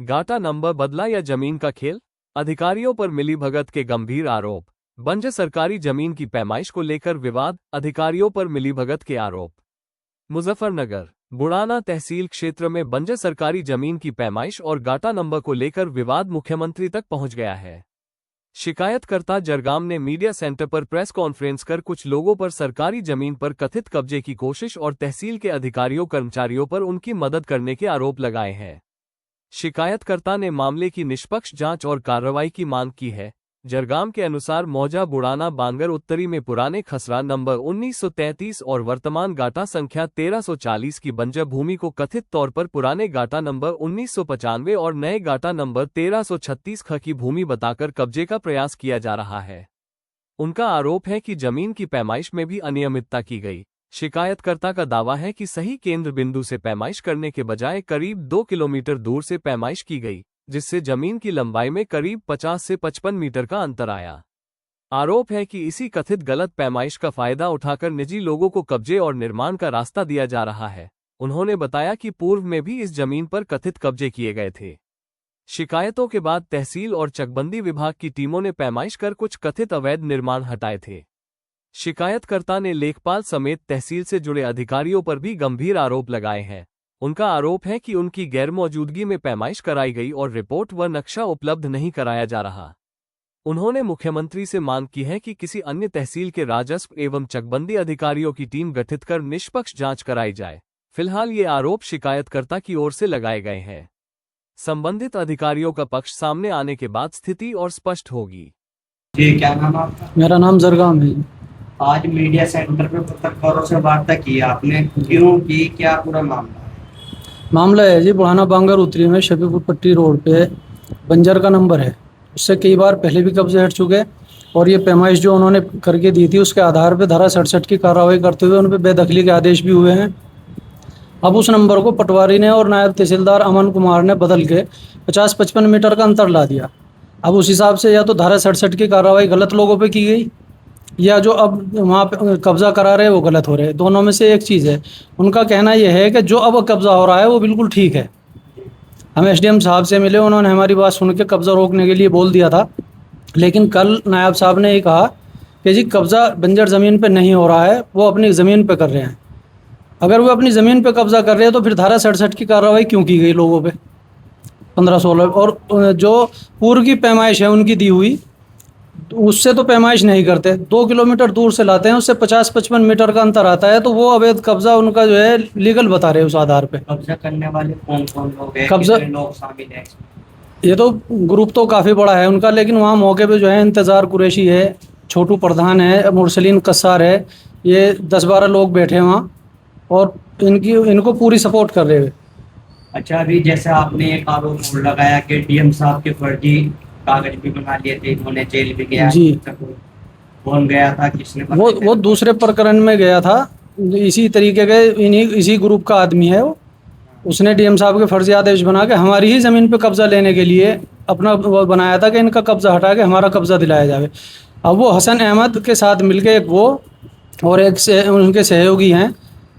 गाटा number बदला या जमीन का खेल? अधिकारियों पर मिलीभगत के गंभीर आरोप। बंजर सरकारी जमीन की पैमाइश को लेकर विवाद, अधिकारियों पर मिलीभगत के आरोप। मुजफ्फरनगर बुड़ाना तहसील क्षेत्र में बंजर सरकारी जमीन की पैमाइश और गाटा नंबर को लेकर विवाद मुख्यमंत्री तक पहुंच गया है। शिकायतकर्ता जरगाम ने मीडिया सेंटर पर प्रेस कॉन्फ्रेंस कर कुछ लोगों पर सरकारी जमीन पर कथित कब्जे की कोशिश और तहसील के अधिकारियों कर्मचारियों पर उनकी मदद करने के आरोप लगाए हैं। शिकायतकर्ता ने मामले की निष्पक्ष जांच और कार्रवाई की मांग की है। जरगाम के अनुसार मौजा बुड़ाना बांगर उत्तरी में पुराने खसरा नंबर 1933 और वर्तमान गाटा संख्या 1340 की बंजर भूमि को कथित तौर पर पुराने गाटा नंबर 1995 और नए गाटा नंबर 1336 ख की भूमि बताकर कब्जे का प्रयास किया जा रहा है। उनका आरोप है कि जमीन की पैमाइश में भी अनियमितता की गई। शिकायतकर्ता का दावा है कि सही केंद्र बिंदु से पैमाइश करने के बजाय करीब 2 किलोमीटर दूर से पैमाइश की गई, जिससे जमीन की लंबाई में करीब 50 से 55 मीटर का अंतर आया। आरोप है कि इसी कथित गलत पैमाइश का फायदा उठाकर निजी लोगों को कब्जे और निर्माण का रास्ता दिया जा रहा है। उन्होंने बताया कि पूर्व में भी इस जमीन पर कथित कब्जे किए गए थे। शिकायतों के बाद तहसील और चकबंदी विभाग की टीमों ने पैमाइश कर कुछ कथित अवैध निर्माण हटाए थे। शिकायतकर्ता ने लेखपाल समेत तहसील से जुड़े अधिकारियों पर भी गंभीर आरोप लगाए हैं। उनका आरोप है कि उनकी गैरमौजूदगी में पैमाइश कराई गई और रिपोर्ट व नक्शा उपलब्ध नहीं कराया जा रहा। उन्होंने मुख्यमंत्री से मांग की है कि किसी अन्य तहसील के राजस्व एवं चकबंदी अधिकारियों की टीम गठित कर निष्पक्ष जांच कराई जाए। फिलहाल ये आरोप शिकायतकर्ता की ओर से लगाए गए हैं। संबंधित अधिकारियों का पक्ष सामने आने के बाद स्थिति और स्पष्ट होगी। जी, क्या नाम आपका? मेरा नाम जरगाम है। आज मीडिया सेंटर पे पत्रकारों से वार्ता की आपने, क्यों की, क्या पूरा मामला है? मामला है जी, बुढ़ाना बांगर उत्तरी में शफीपुर पट्टी रोड पे बंजर का नंबर है। उससे कई बार पहले भी कब्जे हट चुके और ये पैमाइश जो उन्होंने करके दी थी उसके आधार पे धारा 67 की कार्रवाई करते हुए उन पर बेदखली के आदेश भी हुए हैं। अब उस नंबर को पटवारी ने और नायब तहसीलदार अमन कुमार ने बदल के 50-55 मीटर का अंतर ला दिया। अब उस हिसाब से या तो धारा 67 की कार्रवाई गलत लोगों पे की गई या जो अब वहाँ पे कब्जा करा रहे हैं वो गलत हो रहे हैं। दोनों में से एक चीज़ है। उनका कहना यह है कि जो अब कब्जा हो रहा है वो बिल्कुल ठीक है। हम एसडीएम साहब से मिले, उन्होंने हमारी बात सुन के कब्जा रोकने के लिए बोल दिया था, लेकिन कल नायब साहब ने ये कहा कि जी कब्जा बंजर ज़मीन पे नहीं हो रहा है, वो अपनी ज़मीन पे कर रहे हैं। अगर वो अपनी ज़मीन पे कब्जा कर रहे हैं तो फिर धारा 67 की कार्रवाई क्यों की गई लोगों पे 15-16? और जो पूर्व की पैमाइश है उनकी दी हुई, उससे तो पैमाइश नहीं करते, 2 किलोमीटर दूर से लाते हैं, उससे 50-55 मीटर का अंतर आता है, तो वो अवैध कब्जा उनका जो है लीगल बता रहे हैं उस आधार पे। कब्जा करने वाले कौन कौन लोग हैं, कब्जा कितने लोग शामिल हैं? ये तो ग्रुप तो काफ़ी बड़ा है उनका, लेकिन वहाँ मौके पे जो है इंतज़ार कुरैशी है, छोटू प्रधान है, मुरसलीन कस्सार है, ये 10-12 लोग बैठे हैं वहाँ और इनको पूरी सपोर्ट कर रहे हैं। अच्छा, अभी जैसे आपने एक आरोप लगाया कि डीएम साहब के फर्जी कागज भी बना लिए थे, इन्होंने जेल भी गया जी। कौन गया था, किसने वो दूसरे प्रकरण में गया था, इसी तरीके के इसी ग्रुप का आदमी है वो। उसने डीएम साहब के फर्जी आदेश बना के हमारी ही ज़मीन पे कब्जा लेने के लिए अपना वो बनाया था कि इनका कब्जा हटा के हमारा कब्जा दिलाया जाए। अब वो हसन अहमद के साथ मिलके एक वो और एक से उनके सहयोगी हैं,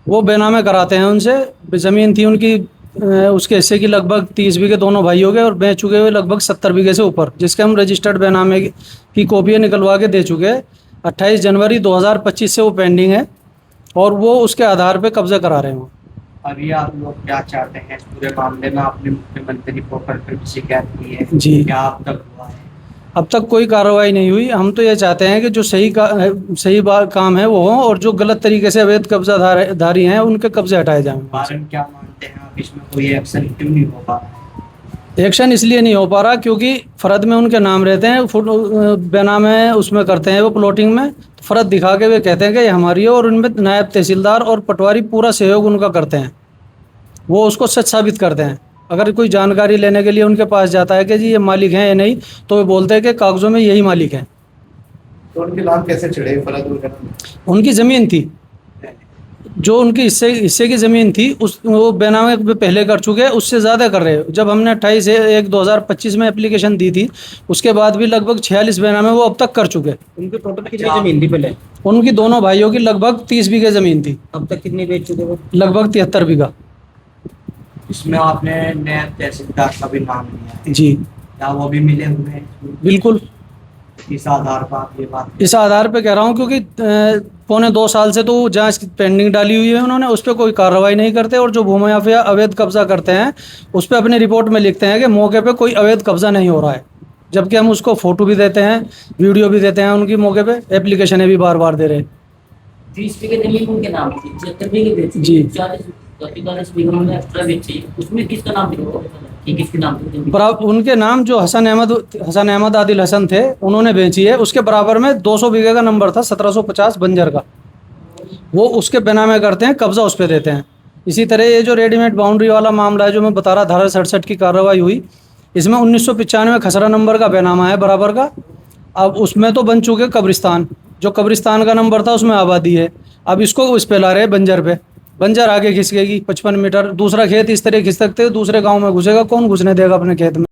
वो बेनामे कराते हैं उनसे। ज़मीन थी उनकी उसके हिस्से की लगभग 30 बीघे दोनों भाइयों के और बेच चुके हुए लगभग 70 बीघे से ऊपर, जिसके हम रजिस्टर्ड बेनामे की कॉपियाँ निकलवा के दे चुके हैं। 28 जनवरी 2025 से वो पेंडिंग है और वो उसके आधार पे कब्जा करा रहे हैं। अभी आप लोग क्या चाहते हैं इस पूरे मामले में? आपने मुख्यमंत्री को पर भी शिकायत की है जी, क्या अब तक हुआ है? अब तक कोई कार्रवाई नहीं हुई। हम तो ये चाहते हैं कि जो सही काम है वो हो और जो गलत तरीके से अवैध कब्जाधारी हैं उनके कब्जे हटाए जाएं। कारण क्या मानते हैं आप, इसमें कोई एक्शन क्यों नहीं हो पा रहा? एक्शन इसलिए नहीं हो पा रहा क्योंकि फ़र्द में उनके नाम रहते हैं, बेनामे उसमें करते हैं वो प्लॉटिंग में, तो फ़र्द दिखा के वे कहते हैं कि ये हमारी है और उनमें नायब तहसीलदार और पटवारी पूरा सहयोग उनका करते हैं, वो उसको सच साबित करते हैं। अगर कोई जानकारी लेने के लिए उनके पास जाता है कि जी ये मालिक हैं या नहीं, तो वे बोलते हैं कि कागज़ों में यही मालिक हैं। तो उनके नाम कैसे चढ़े फर्द वगैरह? उनकी ज़मीन थी, जो उनकी हिस्से की ज़मीन थी उस वो बेनामे पे पहले कर चुके हैं, उससे ज़्यादा कर रहे हैं। जब हमने 28/1/2025 में एप्लीकेशन दी थी उसके बाद भी लगभग 46 बेनामे वो अब तक कर चुके हैं। उनकी टोटल कितनी जमीन थी पहले? उनकी दोनों भाइयों की लगभग 30 बीघे ज़मीन थी। अब तक कितनी बेच चुके वो? लगभग 73 बीघा। इसमें आपने नैब तहसीलदार का भी नाम लिया है, जी क्या वो भी मिले हुए हैं? बिल्कुल। इस आधार पर आप ये बात इस आधार पे कह रहा हूँ क्योंकि 1.25 साल से तो जांच पेंडिंग डाली हुई है उन्होंने, उस पर कोई कार्रवाई नहीं करते, और जो भूमि माफिया अवैध कब्जा करते हैं उस पर अपनी रिपोर्ट में लिखते हैं कि मौके पे कोई अवैध कब्जा नहीं हो रहा है, जबकि हम उसको फोटो भी देते हैं, वीडियो भी देते हैं उनकी, मौके पे एप्लीकेशनें भी बार बार दे रहे हैं। 30 बीघे जमीन उनके नाम थी, 76 बीघे बेची, जी। 40 बीघे उन्होंने एक्स्ट्रा बेची, उसमें किसका नाम लिखा हुआ है कि किसके नाम पे जमीन? उनके नाम जो हसन अहमद आदिल हसन थे उन्होंने बेची है, उसके बराबर में 200 बीघे का नंबर था 1750 बंजर का, वो उसके बिना में करते हैं, कब्जा उस पर देते हैं। इसी तरह ये जो रेडीमेड बाउंड्री वाला मामला है जो मैं बता रहा, धारा 67 की कार्रवाई हुई, इसमें 1995 खसरा नंबर का बेनामा है बराबर का। अब उसमें तो बन चुके कब्रिस्तान, जो कब्रिस्तान का नंबर था उसमें आबादी है, अब इसको उस पे ला रहे हैं बंजर पे, बंजर आगे खिसकेगी 55 मीटर, दूसरा खेत इस तरह खिसकते दूसरे गांव में घुसेगा, कौन घुसने देगा अपने खेत में।